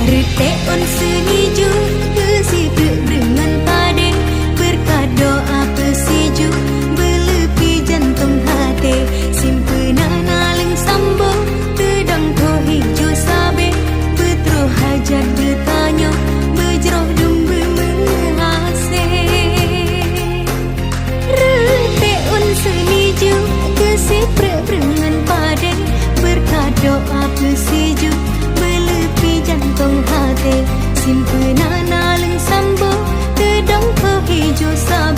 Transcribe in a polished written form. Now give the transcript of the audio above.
Retek on seniju Besi dengan pade Berkat doa pesiju Belepi jantung hati Simpenan aling sambo Tedang ko hijau sabe Betro hajat bertanya Berjeroh dumbe mengasih Retek on seniju Besi dengan pade Berkat doa pesiju jantung hati simpenan aling sambo tedang ke hijau sabar